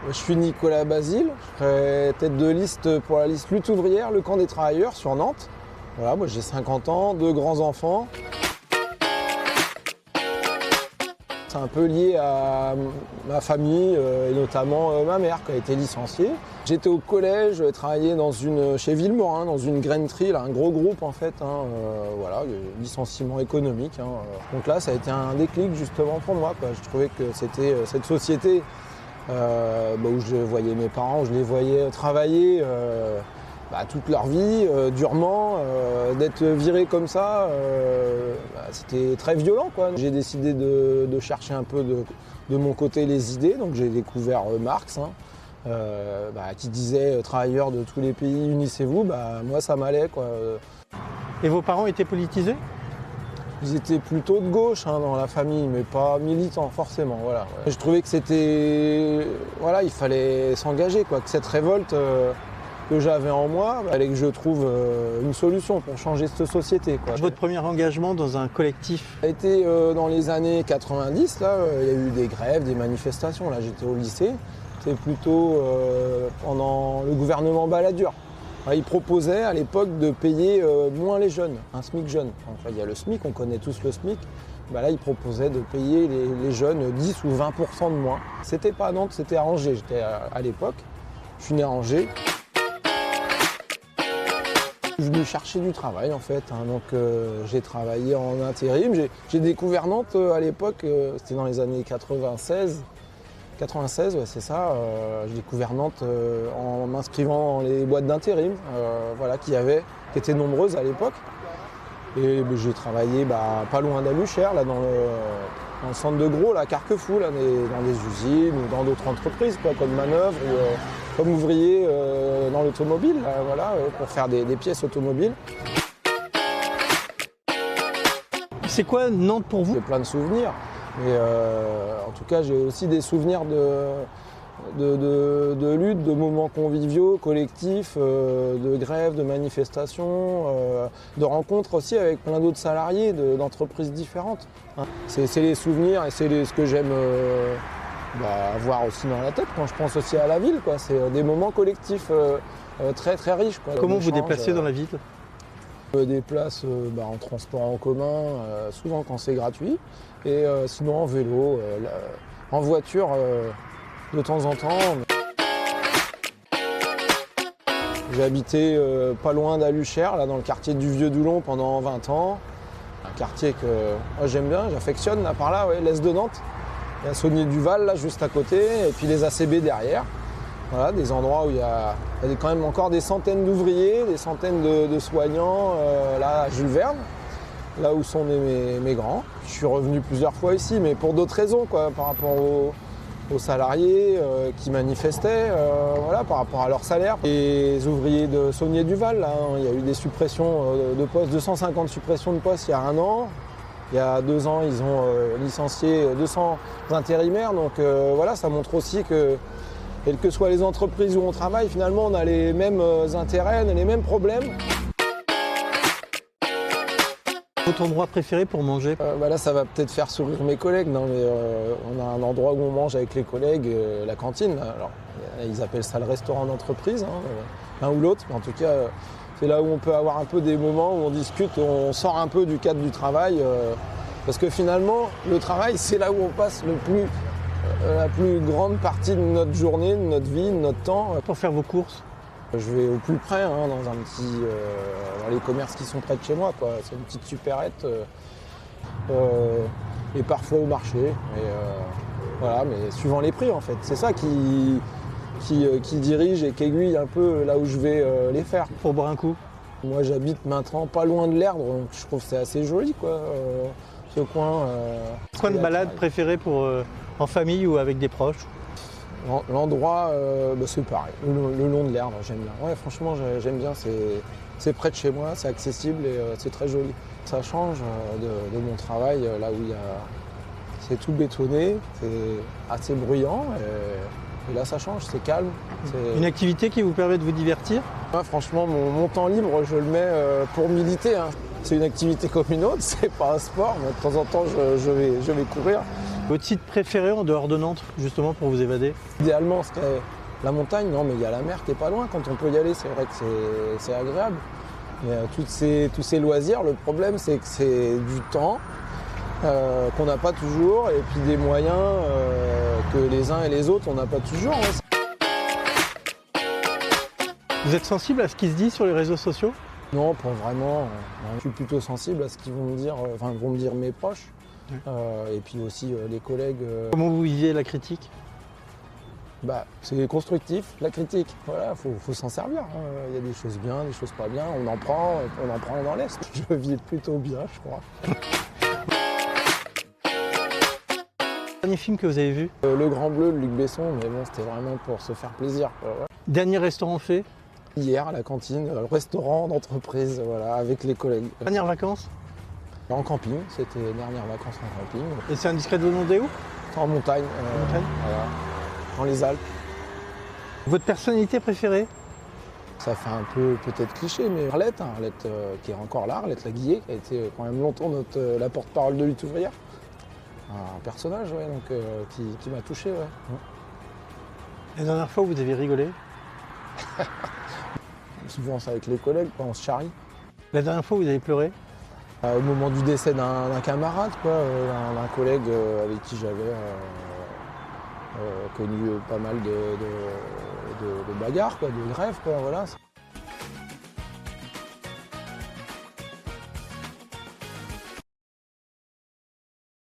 Je suis Nicolas Basile, je serai tête de liste pour la liste lutte ouvrière, le camp des travailleurs sur Nantes. Voilà, moi j'ai 50 ans, 2 grands-enfants. C'est un peu lié à ma famille et notamment ma mère qui a été licenciée. J'étais au collège, je travaillais chez Villemorin, dans une grainerie, là, un gros groupe en fait, voilà, licenciement économique. Donc là ça a été un déclic justement pour moi, quoi. Je trouvais que c'était cette société où je voyais mes parents, je les voyais travailler toute leur vie, durement, d'être viré comme ça, c'était très violent, quoi. J'ai décidé de chercher un peu de mon côté les idées, donc j'ai découvert Marx, qui disait travailleurs de tous les pays, unissez-vous, moi ça m'allait, quoi. Et vos parents étaient politisés ? Ils étaient plutôt de gauche dans la famille, mais pas militants forcément. Voilà. Je trouvais que c'était, il fallait s'engager, quoi, que cette révolte que j'avais en moi, il fallait que je trouve une solution pour changer cette société, quoi. Votre premier engagement dans un collectif ? Ça a été dans les années 90, là, il y a eu des grèves, des manifestations. Là, j'étais au lycée. C'était plutôt pendant le gouvernement Balladur. Il proposait à l'époque de payer moins les jeunes, un SMIC jeune. Enfin, il y a le SMIC, on connaît tous le SMIC. Là, il proposait de payer les jeunes 10 ou 20% de moins. C'était pas à Nantes, c'était à Angers. J'étais à l'époque. Je suis né à Angers. Je suis venu chercher du travail en fait, donc j'ai travaillé en intérim. J'ai découvert Nantes à l'époque, c'était dans les années 96. 96, ouais, c'est ça. J'ai découvert Nantes en m'inscrivant dans les boîtes d'intérim, qui étaient nombreuses à l'époque. Et j'ai travaillé pas loin d'Aluchère, là, dans le centre de Gros, à Carquefou, là, dans des usines ou dans d'autres entreprises, quoi, comme manœuvre ou comme ouvrier dans l'automobile, pour faire des pièces automobiles. C'est quoi Nantes pour vous ? J'ai plein de souvenirs. Mais en tout cas, j'ai aussi des souvenirs de lutte, de moments conviviaux, collectifs, de grèves, de manifestations, de rencontres aussi avec plein d'autres salariés d'entreprises différentes. C'est les souvenirs et c'est ce que j'aime avoir aussi dans la tête quand je pense aussi à la ville, quoi. C'est des moments collectifs très très riches, quoi. Comment vous déplacez dans la ville ? Je me déplace en transport en commun, souvent quand c'est gratuit, et sinon en vélo, en voiture de temps en temps. J'ai habité pas loin d'Aluchère, là dans le quartier du Vieux-Doulon pendant 20 ans. Un quartier que moi j'aime bien, j'affectionne, là par là, l'est de Nantes. Il y a Saunier-du-Val là juste à côté, et puis les ACB derrière. Voilà, des endroits où il y a quand même encore des centaines d'ouvriers, des centaines de soignants, là à Jules Verne, là où sont mes grands. Je suis revenu plusieurs fois ici, mais pour d'autres raisons, quoi, par rapport aux salariés qui manifestaient, par rapport à leur salaire. Les ouvriers de Saunier-du-Val, là, il y a eu des suppressions de postes, 250 suppressions de postes il y a 1 an. Il y a 2 ans, ils ont licencié 200 intérimaires, donc ça montre aussi que quelles que soient les entreprises où on travaille, finalement, on a les mêmes intérêts, les mêmes problèmes. Votre endroit préféré pour manger ? Là, ça va peut-être faire sourire mes collègues, mais on a un endroit où on mange avec les collègues, la cantine. Alors, ils appellent ça le restaurant d'entreprise, l'un ou l'autre. Mais en tout cas, c'est là où on peut avoir un peu des moments où on discute, on sort un peu du cadre du travail. Parce que finalement, le travail, c'est là où on passe la plus grande partie de notre journée, de notre vie, de notre temps. Pour faire vos courses ? Je vais au plus près, dans les commerces qui sont près de chez moi, quoi. C'est une petite supérette. Et parfois au marché. Mais suivant les prix, en fait. C'est ça qui dirige et qui aiguille un peu là où je vais les faire. Pour boire un coup ? Moi, j'habite maintenant pas loin de l'Erdre, donc je trouve que c'est assez joli, quoi. Ce coin. Coin de balade préféré en famille ou avec des proches ? L'endroit, c'est pareil, le long de l'Erdre, j'aime bien. Ouais, franchement, j'aime bien, c'est près de chez moi, c'est accessible et c'est très joli. Ça change de mon travail, là où c'est tout bétonné, c'est assez bruyant et là ça change, c'est calme. Une activité qui vous permet de vous divertir ? Ouais, franchement, mon temps libre, je le mets pour militer. C'est une activité comme une autre, c'est pas un sport, mais de temps en temps je vais courir. Votre site préféré en dehors de Nantes, justement, pour vous évader? Idéalement, ce serait la montagne. Non, mais il y a la mer qui est pas loin. Quand on peut y aller, c'est vrai que c'est agréable. Mais tous ces loisirs, le problème, c'est que c'est du temps qu'on n'a pas toujours, et puis des moyens que les uns et les autres, on n'a pas toujours. Vous êtes sensible à ce qui se dit sur les réseaux sociaux? Non, pas vraiment. Je suis plutôt sensible à ce qu'ils vont me dire, vont me dire mes proches, et puis aussi les collègues. Comment vous viviez la critique? C'est constructif, la critique. Voilà, faut s'en servir. Il y a des choses bien, des choses pas bien. On en prend, on en laisse. Je vis plutôt bien, je crois. Dernier film que vous avez vu? Le Grand Bleu de Luc Besson, mais bon, c'était vraiment pour se faire plaisir, quoi. Ouais. Dernier restaurant fait? Hier à la cantine, le restaurant d'entreprise, voilà, avec les collègues. Dernière vacances? En camping, c'était les dernières vacances en camping. Et c'est indiscret de vous demander où? En montagne, montagne voilà, dans les Alpes. Votre personnalité préférée? Ça fait un peu peut-être cliché, mais Arlette, qui est encore là, Arlette Laguillet, qui a été quand même longtemps la porte-parole de Lutte ouvrière. Un personnage, ouais, donc, qui m'a touché, ouais. La dernière fois où vous avez rigolé? Souvent c'est avec les collègues, quoi, on se charrie. La dernière fois où vous avez pleuré? Au moment du décès d'un camarade, quoi, d'un collègue avec qui j'avais connu pas mal de bagarres, quoi, de grèves, quoi, voilà.